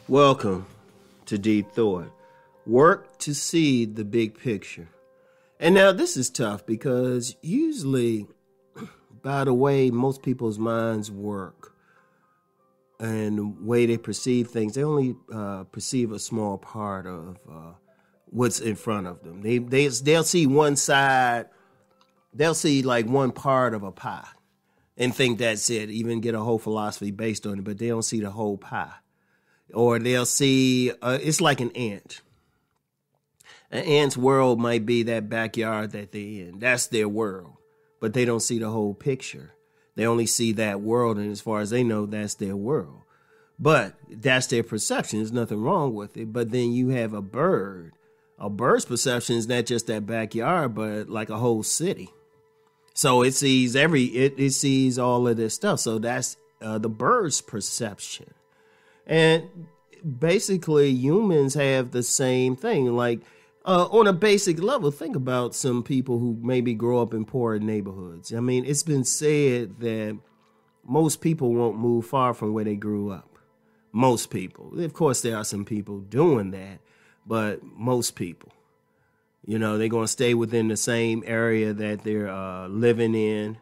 Welcome to Deep Thought. Work to see the big picture. And now this is tough because usually, by the way most people's minds work and the way they perceive things, they only perceive a small part of what's in front of them. They'll see one side, they'll see like one part of a pie and think that's it, even get a whole philosophy based on it, but they don't see the whole pie. Or they'll see, it's like an ant. An ant's world might be that backyard that they're in. That's their world. But they don't see the whole picture. They only see that world, and as far as they know, that's their world. But that's their perception. There's nothing wrong with it. But then you have a bird. A bird's perception is not just that backyard, but like a whole city. So it sees it sees all of this stuff. So that's the bird's perception. And basically, humans have the same thing. Like, on a basic level, think about some people who maybe grow up in poor neighborhoods. I mean, it's been said that most people won't move far from where they grew up. Most people. Of course, there are some people doing that, but most people. You know, they're going to stay within the same area that they're living in.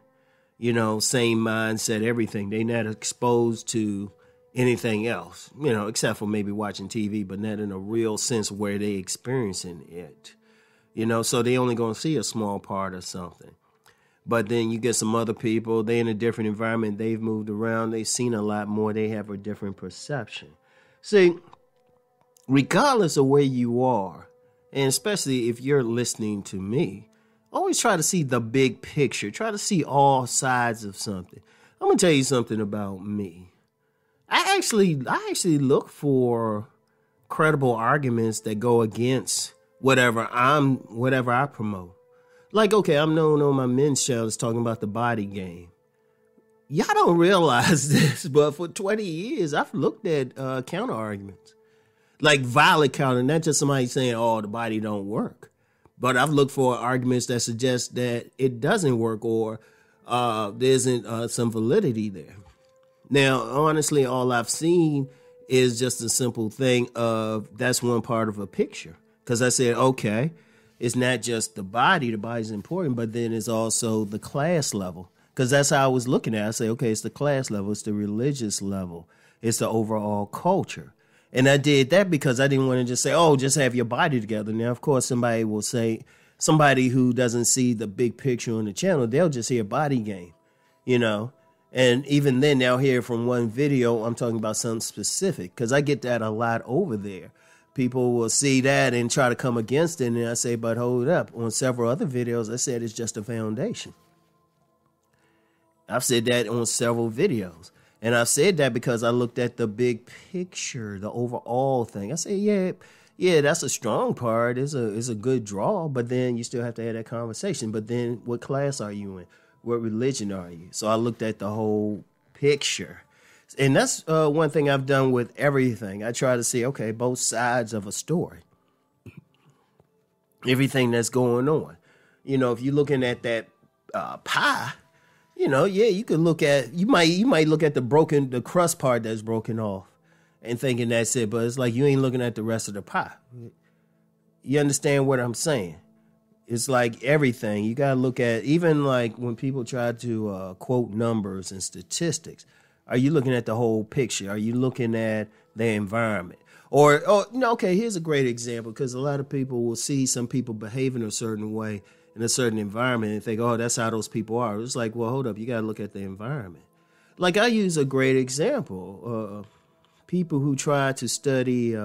You know, same mindset, everything. They're not exposed to anything else, you know, except for maybe watching TV, but not in a real sense where they experiencing it, you know, so they only going to see a small part of something. But then you get some other people, they in a different environment, they've moved around, they've seen a lot more, they have a different perception. See, regardless of where you are, and especially if you're listening to me, always try to see the big picture, try to see all sides of something. I'm going to tell you something about me. I actually look for credible arguments that go against whatever I promote. Like, okay, I'm known on my men's shows talking about the body game. Y'all don't realize this, but for 20 years, I've looked at counter arguments. Like valid counter, not just somebody saying, oh, the body don't work. But I've looked for arguments that suggest that it doesn't work or there isn't some validity there. Now, honestly, all I've seen is just a simple thing of that's one part of a picture. Because I said, okay, it's not just the body's important, but then it's also the class level. Because that's how I was looking at it. I say, okay, it's the class level, it's the religious level, it's the overall culture. And I did that because I didn't want to just say, oh, just have your body together. Now, of course, somebody will say, somebody who doesn't see the big picture on the channel, they'll just hear body game, you know. And even then, they'll hear from one video, I'm talking about something specific, because I get that a lot over there. People will see that and try to come against it, and I say, but hold up. On several other videos, I said it's just a foundation. I've said that on several videos. And I've said that because I looked at the big picture, the overall thing. I say, yeah, that's a strong part. It's a good draw, but then you still have to have that conversation. But then what class are you in? What religion are you? So I looked at the whole picture. And that's one thing I've done with everything. I try to see, okay, both sides of a story. Everything that's going on. You know, if you're looking at that pie, you know, yeah, you could look at, you might look at the crust part that's broken off and thinking that's it. But it's like you ain't looking at the rest of the pie. You understand what I'm saying? It's like everything. You got to look at, even like when people try to quote numbers and statistics, are you looking at the whole picture? Are you looking at the environment? Or, okay, here's a great example, because a lot of people will see some people behaving a certain way in a certain environment and think, oh, that's how those people are. It's like, well, hold up, you got to look at the environment. Like I use a great example, people who try to study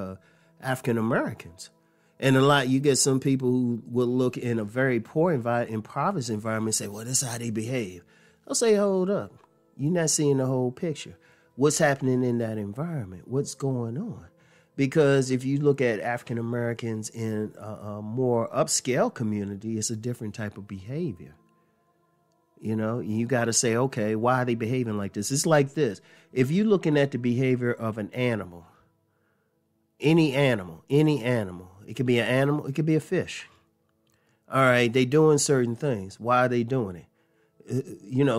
African Americans. And you get some people who will look in a very poor impoverished environment and say, well, this is how they behave. I'll say, hold up. You're not seeing the whole picture. What's happening in that environment? What's going on? Because if you look at African Americans in a more upscale community, it's a different type of behavior. You know, you got to say, okay, why are they behaving like this? It's like this. If you're looking at the behavior of an animal, Any animal, any animal. It could be an animal, it could be a fish. All right, they doing certain things. Why are they doing it?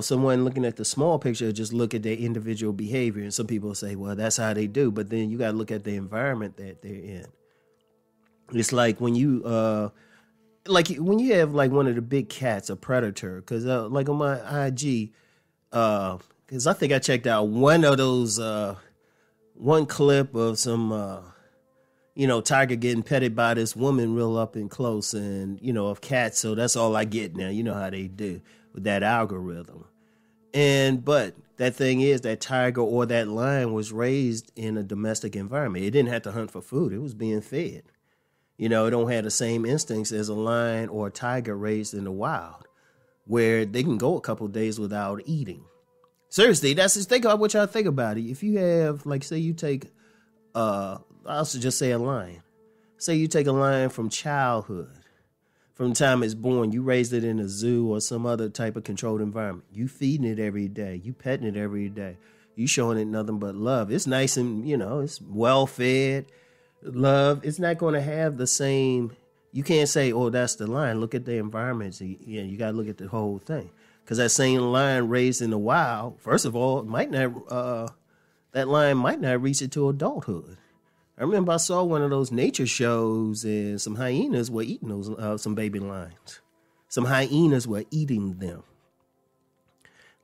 Someone looking at the small picture, just look at their individual behavior. And some people say, well, that's how they do. But then you got to look at the environment that they're in. It's like when you have like one of the big cats, a predator, because like on my IG, because I think I checked out one of those, one clip of some, tiger getting petted by this woman real up and close and, of cats. So that's all I get now. You know how they do with that algorithm. But that thing is that tiger or that lion was raised in a domestic environment. It didn't have to hunt for food. It was being fed. It don't have the same instincts as a lion or a tiger raised in the wild, where they can go a couple of days without eating. Seriously, that's just think about what y'all think about it. If you have, like, say you take, I'll just say a lion. Say you take a lion from childhood. From the time it's born, you raised it in a zoo or some other type of controlled environment. You feeding it every day. You petting it every day. You showing it nothing but love. It's nice and, it's well fed. Love. It's not going to have the same. You can't say, oh, that's the lion. Look at the environment. You got to look at the whole thing. Because that same lion raised in the wild, first of all, that lion might not reach it to adulthood. I remember I saw one of those nature shows and some hyenas were eating those some baby lions. Some hyenas were eating them,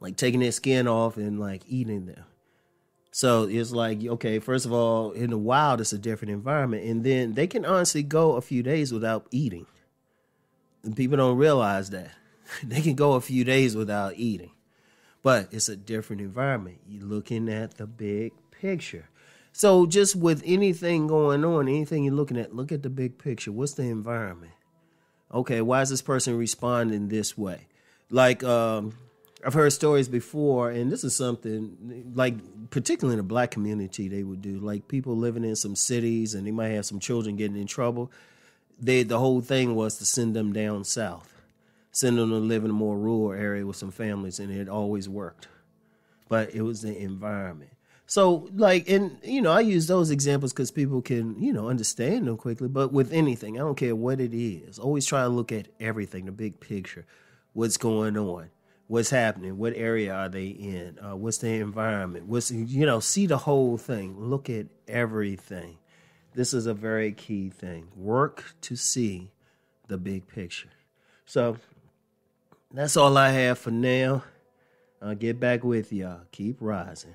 like taking their skin off and like eating them. So it's like, okay, first of all, in the wild, it's a different environment. And then they can honestly go a few days without eating. And people don't realize that. They can go a few days without eating. But it's a different environment. You're looking at the big picture. So just with anything going on, anything you're looking at, look at the big picture. What's the environment? Okay, why is this person responding this way? Like, I've heard stories before, and this is something, like, particularly in the black community, they would do. Like, people living in some cities, and they might have some children getting in trouble. The whole thing was to send them down south. Send them to live in a more rural area with some families, and it always worked. But it was the environment. So, like, and, I use those examples because people can, understand them quickly. But with anything, I don't care what it is. Always try to look at everything, the big picture. What's going on? What's happening? What area are they in? What's their environment? See the whole thing. Look at everything. This is a very key thing. Work to see the big picture. So that's all I have for now. I'll get back with y'all. Keep rising.